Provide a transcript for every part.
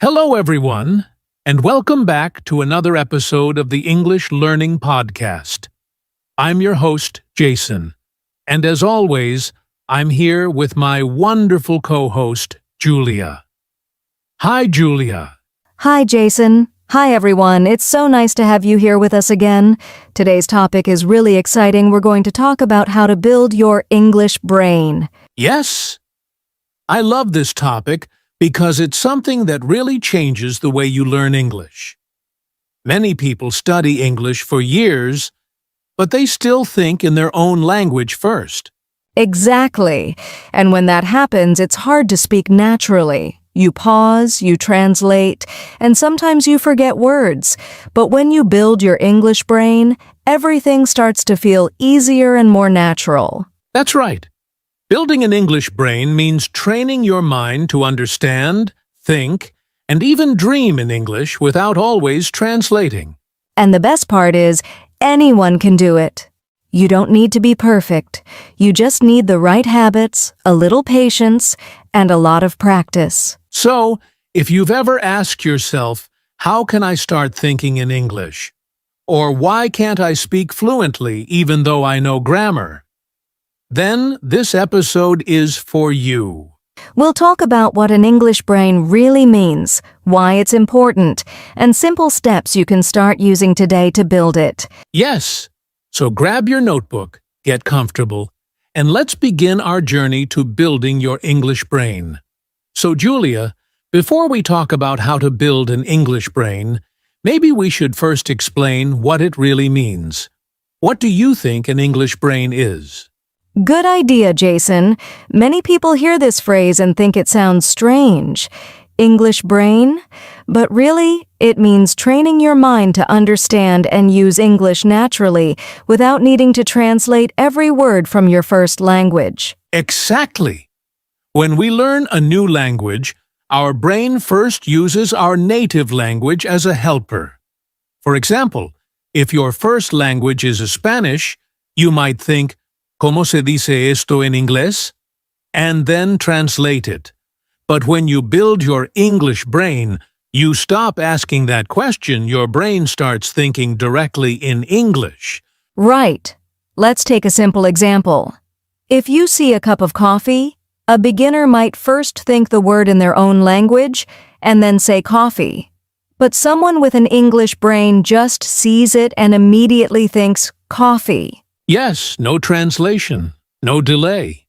Hello, everyone, and welcome back to another episode of the English Learning Podcast. I'm your host, Jason, and as always, I'm here with my wonderful co-host, Julia. Hi, Julia. Hi, Jason. Hi, everyone. It's so nice to have you here with us again. Today's topic is really exciting. We're going to talk about how to build your English brain. Yes, I love this topic because it's something that really changes the way you learn English. Many people study English for years, but they still think in their own language first. Exactly. And when that happens, it's hard to speak naturally. You pause, you translate, and sometimes you forget words. But when you build your English brain, everything starts to feel easier and more natural. That's right. Building an English brain means training your mind to understand, think, and even dream in English without always translating. And the best part is, anyone can do it. You don't need to be perfect. You just need the right habits, a little patience, and a lot of practice. So, if you've ever asked yourself, how can I start thinking in English? Or why can't I speak fluently even though I know grammar? Then this episode is for you. We'll talk about what an English brain really means, why it's important, and simple steps you can start using today to build it. Yes, so grab your notebook, get comfortable, and let's begin our journey to building your English brain. So Julia, before we talk about how to build an English brain, maybe we should first explain what it really means. What do you think an English brain is? Good idea, Jason. Many people hear this phrase and think it sounds strange. English brain? But really, it means training your mind to understand and use English naturally without needing to translate every word from your first language. Exactly. When we learn a new language, our brain first uses our native language as a helper. For example, if your first language is Spanish, you might think, ¿Cómo se dice esto en inglés? And then translate it. But when you build your English brain, you stop asking that question. Your brain starts thinking directly in English. Right. Let's take a simple example. If you see a cup of coffee, a beginner might first think the word in their own language and then say coffee. But someone with an English brain just sees it and immediately thinks coffee. Yes, no translation, no delay.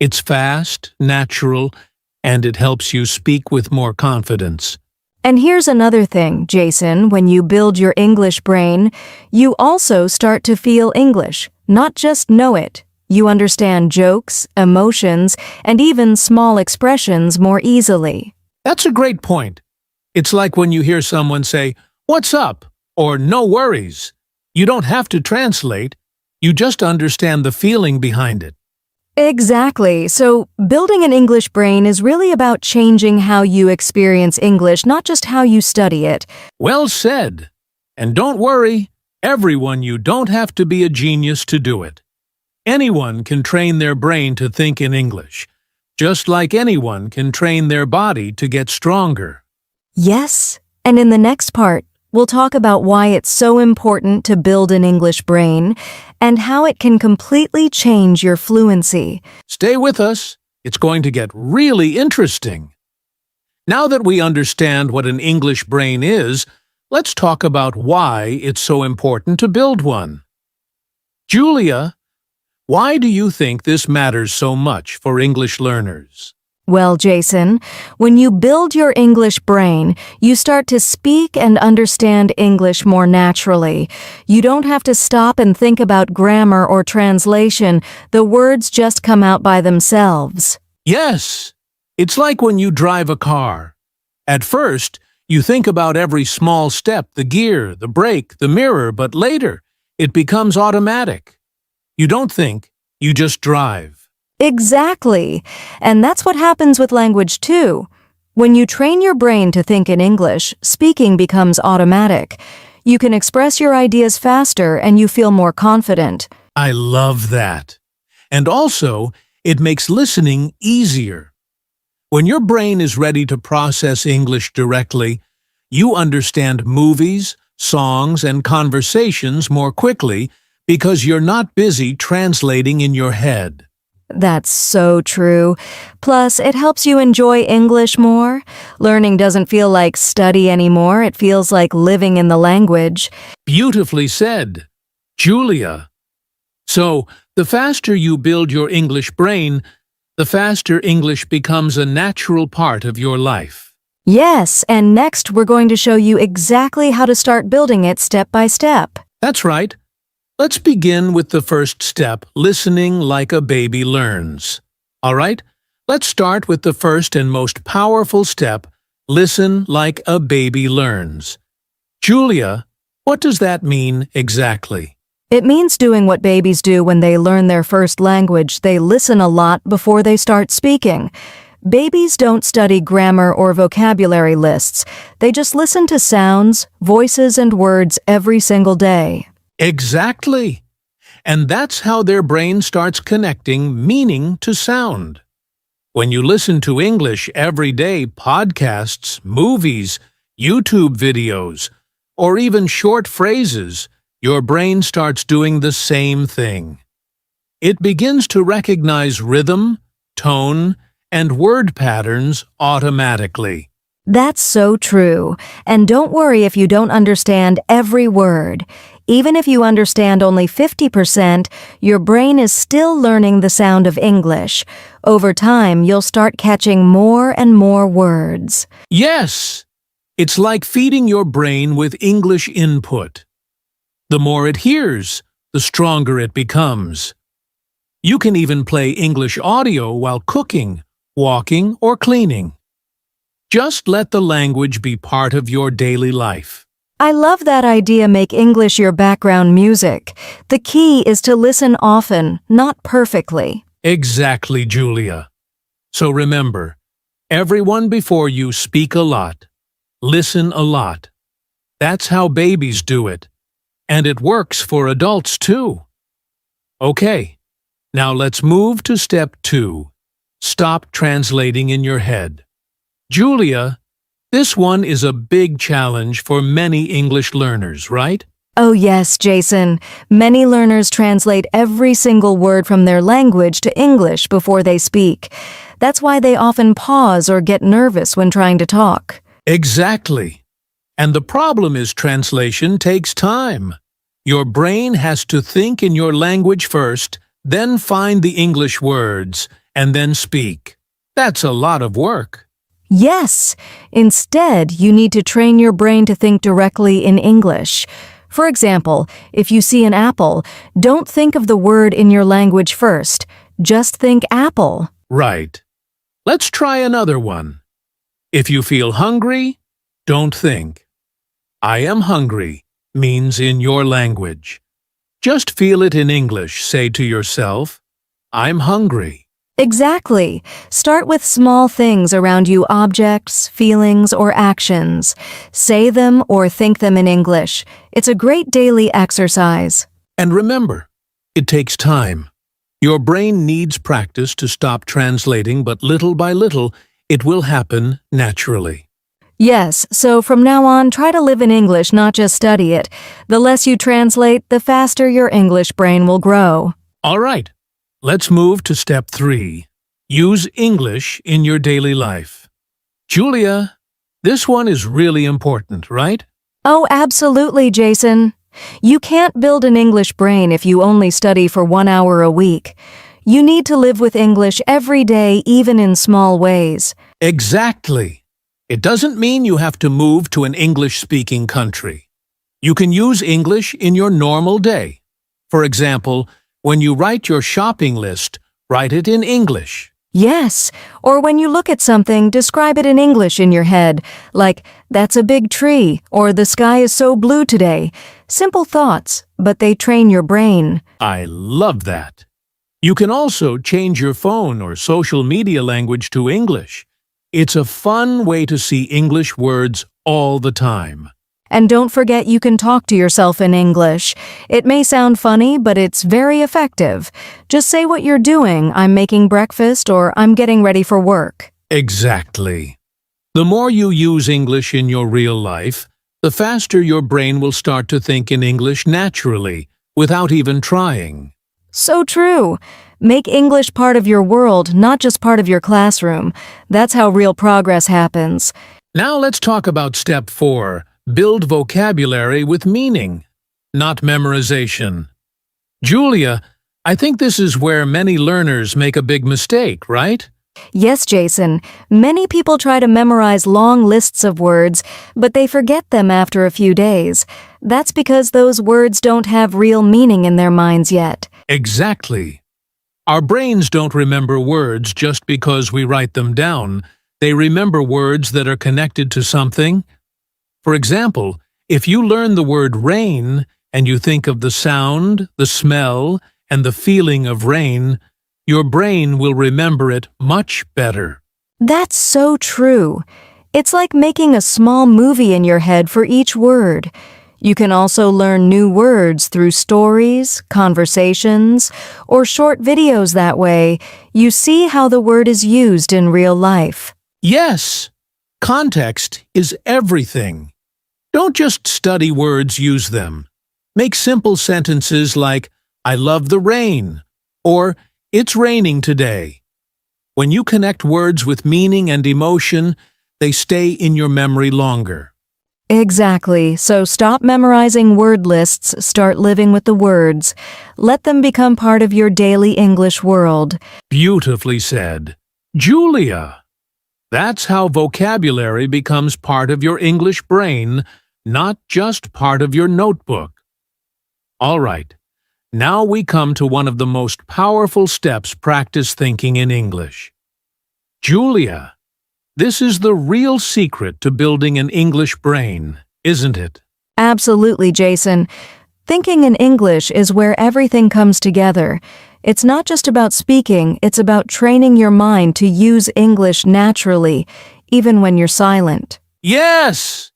It's fast, natural, and it helps you speak with more confidence. And here's another thing, Jason. When you build your English brain, you also start to feel English, not just know it. You understand jokes, emotions, and even small expressions more easily. That's a great point. It's like when you hear someone say, "What's up?" or "No worries." You don't have to translate. You just understand the feeling behind it. Exactly. So, building an English brain is really about changing how you experience English, not just how you study it. Well said. And don't worry, everyone, you don't have to be a genius to do it. Anyone can train their brain to think in English, just like anyone can train their body to get stronger. Yes. And in the next part, we'll talk about why it's so important to build an English brain and how it can completely change your fluency. Stay with us. It's going to get really interesting. Now that we understand what an English brain is, let's talk about why it's so important to build one. Julia, why do you think this matters so much for English learners? Well, Jason, when you build your English brain, you start to speak and understand English more naturally. You don't have to stop and think about grammar or translation. The words just come out by themselves. Yes, it's like when you drive a car. At first, you think about every small step, the gear, the brake, the mirror, but later, it becomes automatic. You don't think, you just drive. Exactly. And that's what happens with language too. When you train your brain to think in English, speaking becomes automatic. You can express your ideas faster and you feel more confident. I love that. And also, it makes listening easier. When your brain is ready to process English directly, you understand movies, songs, and conversations more quickly because you're not busy translating in your head. That's so true. Plus, it helps you enjoy English more. Learning doesn't feel like study anymore. It feels like living in the language. Beautifully said, Julia. So, the faster you build your English brain, the faster English becomes a natural part of your life. Yes, and next we're going to show you exactly how to start building it step by step. That's right. Let's begin with the first step, listening like a baby learns. All right? Let's start with the first and most powerful step, listen like a baby learns. Julia, what does that mean exactly? It means doing what babies do when they learn their first language. They listen a lot before they start speaking. Babies don't study grammar or vocabulary lists. They just listen to sounds, voices, and words every single day. Exactly. And that's how their brain starts connecting meaning to sound. When you listen to English every day, podcasts, movies, YouTube videos, or even short phrases, your brain starts doing the same thing. It begins to recognize rhythm, tone, and word patterns automatically. That's so true. And don't worry if you don't understand every word. Even if you understand only 50%, your brain is still learning the sound of English. Over time, you'll start catching more and more words. Yes! It's like feeding your brain with English input. The more it hears, the stronger it becomes. You can even play English audio while cooking, walking, or cleaning. Just let the language be part of your daily life. I love that idea, make English your background music. The key is to listen often, not perfectly. Exactly, Julia. So remember, everyone before you speak a lot. Listen a lot. That's how babies do it. And it works for adults too. Okay, now let's move to step 2. Stop translating in your head. Julia, this one is a big challenge for many English learners, right? Oh yes, Jason. Many learners translate every single word from their language to English before they speak. That's why they often pause or get nervous when trying to talk. Exactly. And the problem is translation takes time. Your brain has to think in your language first, then find the English words, and then speak. That's a lot of work. Yes. Instead, you need to train your brain to think directly in English. For example, if you see an apple, don't think of the word in your language first. Just think apple. Right. Let's try another one. If you feel hungry, don't think. I am hungry means in your language. Just feel it in English. Say to yourself, I'm hungry. Exactly. Start with small things around you, objects, feelings, or actions. Say them or think them in English. It's a great daily exercise. And remember, it takes time. Your brain needs practice to stop translating, but little by little, it will happen naturally. Yes, so from now on, try to live in English, not just study it. The less you translate, the faster your English brain will grow. All right. Let's move to step 3. Use English in your daily life. Julia, this one is really important, right? Oh, absolutely, Jason. You can't build an English brain if you only study for 1 hour a week. You need to live with English every day, even in small ways. Exactly. It doesn't mean you have to move to an English-speaking country. You can use English in your normal day. For example, when you write your shopping list, write it in English. Yes, or when you look at something, describe it in English in your head, like, that's a big tree, or the sky is so blue today. Simple thoughts, but they train your brain. I love that. You can also change your phone or social media language to English. It's a fun way to see English words all the time. And don't forget you can talk to yourself in English. It may sound funny, but it's very effective. Just say what you're doing, I'm making breakfast, or I'm getting ready for work. Exactly. The more you use English in your real life, the faster your brain will start to think in English naturally, without even trying. So true. Make English part of your world, not just part of your classroom. That's how real progress happens. Now let's talk about step 4, build vocabulary with meaning, not memorization. Julia, I think this is where many learners make a big mistake, right? Yes, Jason. Many people try to memorize long lists of words, but they forget them after a few days. That's because those words don't have real meaning in their minds yet. Exactly. Our brains don't remember words just because we write them down. They remember words that are connected to something. For example, if you learn the word rain and you think of the sound, the smell, and the feeling of rain, your brain will remember it much better. That's so true. It's like making a small movie in your head for each word. You can also learn new words through stories, conversations, or short videos that way. You see how the word is used in real life. Yes, context is everything. Don't just study words, use them. Make simple sentences like, I love the rain, or it's raining today. When you connect words with meaning and emotion, they stay in your memory longer. Exactly. So stop memorizing word lists, start living with the words. Let them become part of your daily English world. Beautifully said. Julia! That's how vocabulary becomes part of your English brain, not just part of your notebook. All right, now we come to one of the most powerful steps practice thinking in English. Julia, this is the real secret to building an English brain, isn't it? Absolutely, Jason. Thinking in English is where everything comes together. It's not just about speaking, it's about training your mind to use English naturally, even when you're silent. Yes!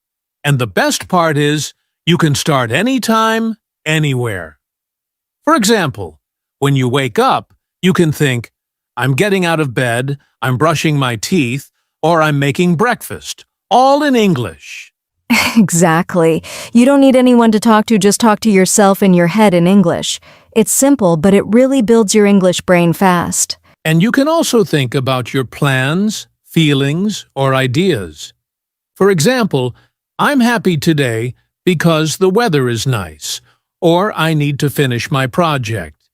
And the best part is, you can start anytime, anywhere. For example, when you wake up, you can think, I'm getting out of bed, I'm brushing my teeth, or I'm making breakfast, all in English. Exactly. You don't need anyone to talk to, just talk to yourself in your head in English. It's simple, but it really builds your English brain fast. And you can also think about your plans, feelings, or ideas. For example, I'm happy today because the weather is nice, or I need to finish my project.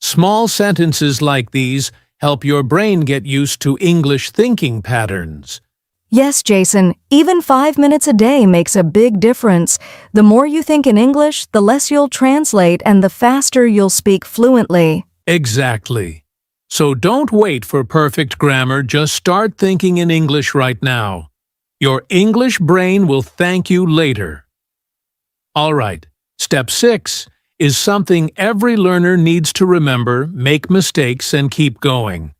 Small sentences like these help your brain get used to English thinking patterns. Yes, Jason, even 5 minutes a day makes a big difference. The more you think in English, the less you'll translate and the faster you'll speak fluently. Exactly. So don't wait for perfect grammar, just start thinking in English right now. Your English brain will thank you later. All right, step 6 is something every learner needs to remember, make mistakes, and keep going.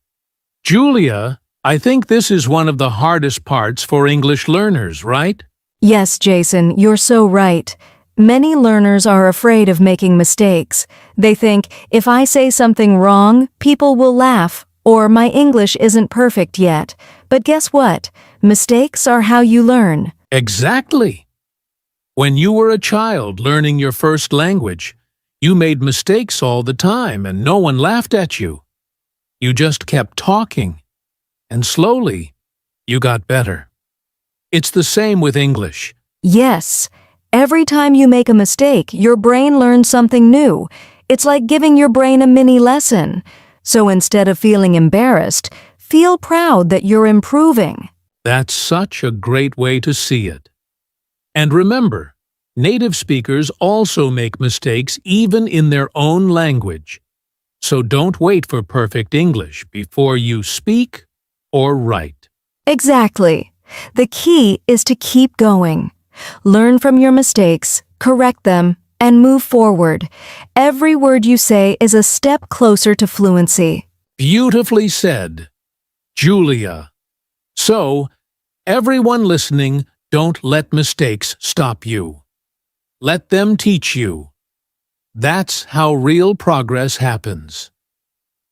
Julia, I think this is one of the hardest parts for English learners, right? Yes, Jason, you're so right. Many learners are afraid of making mistakes. They think, if I say something wrong, people will laugh, or my English isn't perfect yet. But guess what? Mistakes are how you learn. Exactly. When you were a child learning your first language, you made mistakes all the time and no one laughed at you. You just kept talking, and slowly, you got better. It's the same with English. Yes. Every time you make a mistake, your brain learns something new. It's like giving your brain a mini lesson. So instead of feeling embarrassed, feel proud that you're improving. That's such a great way to see it. And remember, native speakers also make mistakes even in their own language. So don't wait for perfect English before you speak or write. Exactly. The key is to keep going. Learn from your mistakes, correct them, and move forward. Every word you say is a step closer to fluency. Beautifully said, Julia. So, everyone listening, don't let mistakes stop you. Let them teach you. That's how real progress happens.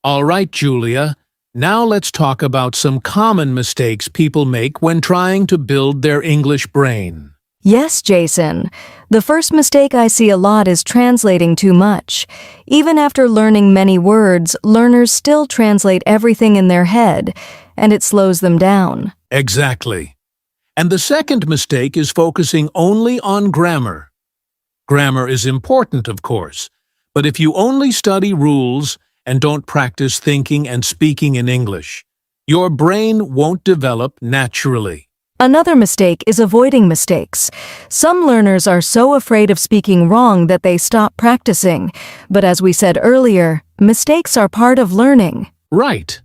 All right, Julia. Now let's talk about some common mistakes people make when trying to build their English brain. Yes, Jason. The first mistake I see a lot is translating too much. Even after learning many words, learners still translate everything in their head, and it slows them down. Exactly. And the second mistake is focusing only on grammar. Grammar is important, of course, but if you only study rules and don't practice thinking and speaking in English, your brain won't develop naturally. Another mistake is avoiding mistakes. Some learners are so afraid of speaking wrong that they stop practicing. But as we said earlier, mistakes are part of learning. Right.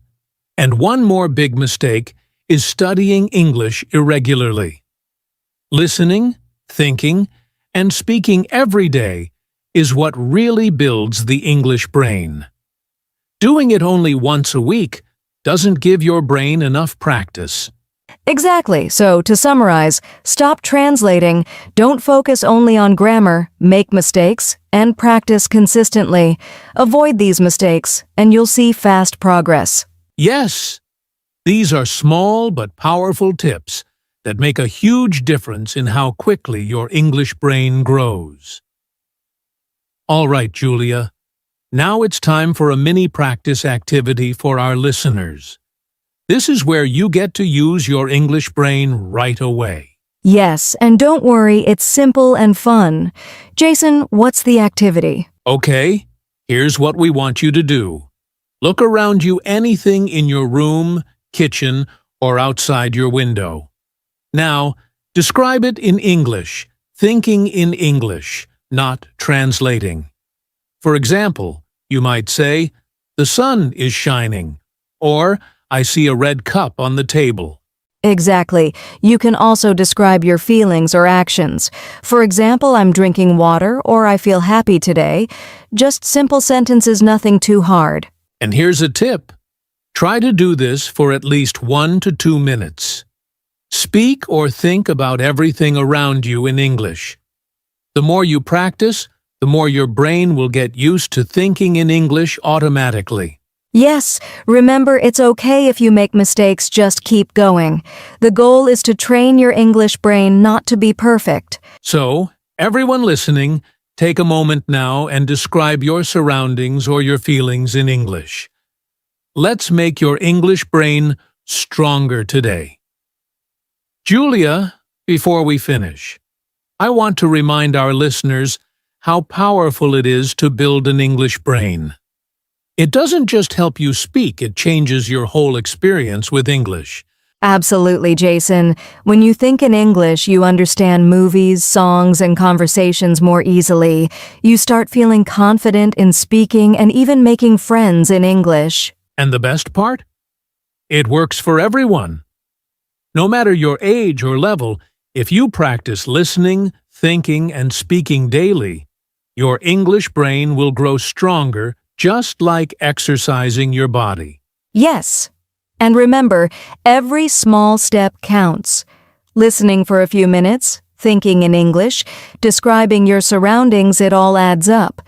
And one more big mistake is studying English irregularly. Listening, thinking, and speaking every day is what really builds the English brain. Doing it only once a week doesn't give your brain enough practice. Exactly. So, to summarize, stop translating, don't focus only on grammar, make mistakes, and practice consistently. Avoid these mistakes, and you'll see fast progress. Yes, these are small but powerful tips that make a huge difference in how quickly your English brain grows. All right, Julia. Now it's time for a mini practice activity for our listeners. This is where you get to use your English brain right away. Yes, and don't worry, it's simple and fun. Jason, what's the activity? Okay, here's what we want you to do. Look around you anything in your room, kitchen, or outside your window. Now, describe it in English, thinking in English, not translating. For example, you might say, "The sun is shining," or "I see a red cup on the table." Exactly. You can also describe your feelings or actions. For example, I'm drinking water or I feel happy today. Just simple sentences, nothing too hard. And here's a tip. Try to do this for at least 1 to 2 minutes. Speak or think about everything around you in English. The more you practice, the more your brain will get used to thinking in English automatically. Yes, remember it's okay if you make mistakes, just keep going. The goal is to train your English brain not to be perfect. So, everyone listening, take a moment now and describe your surroundings or your feelings in English. Let's make your English brain stronger today. Julia, before we finish, I want to remind our listeners how powerful it is to build an English brain. It doesn't just help you speak, it changes your whole experience with English. Absolutely, Jason. When you think in English, you understand movies, songs, and conversations more easily. You start feeling confident in speaking and even making friends in English. And the best part? It works for everyone. No matter your age or level, if you practice listening, thinking, and speaking daily, your English brain will grow stronger, just like exercising your body. Yes. And remember, every small step counts. Listening for a few minutes, thinking in English, describing your surroundings, it all adds up.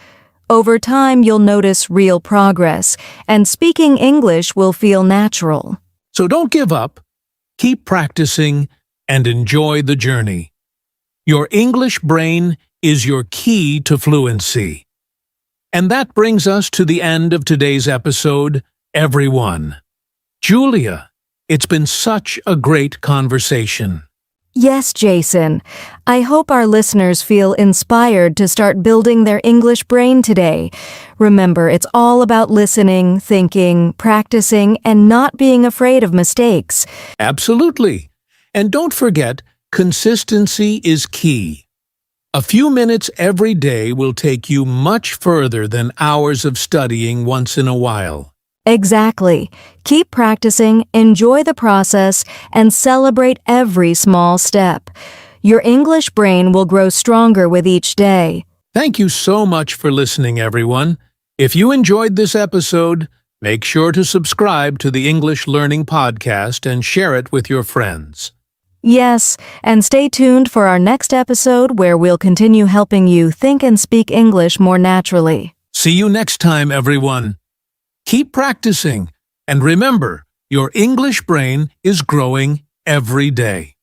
Over time, you'll notice real progress, and speaking English will feel natural. So don't give up. Keep practicing and enjoy the journey. Your English brain is your key to fluency. And that brings us to the end of today's episode, everyone. Julia, it's been such a great conversation. Yes, Jason. I hope our listeners feel inspired to start building their English brain today. Remember, it's all about listening, thinking, practicing, and not being afraid of mistakes. Absolutely. And don't forget, consistency is key. A few minutes every day will take you much further than hours of studying once in a while. Exactly. Keep practicing, enjoy the process, and celebrate every small step. Your English brain will grow stronger with each day. Thank you so much for listening, everyone. If you enjoyed this episode, make sure to subscribe to the English Learning Podcast and share it with your friends. Yes, and stay tuned for our next episode where we'll continue helping you think and speak English more naturally. See you next time, everyone. Keep practicing, And remember, your English brain is growing every day.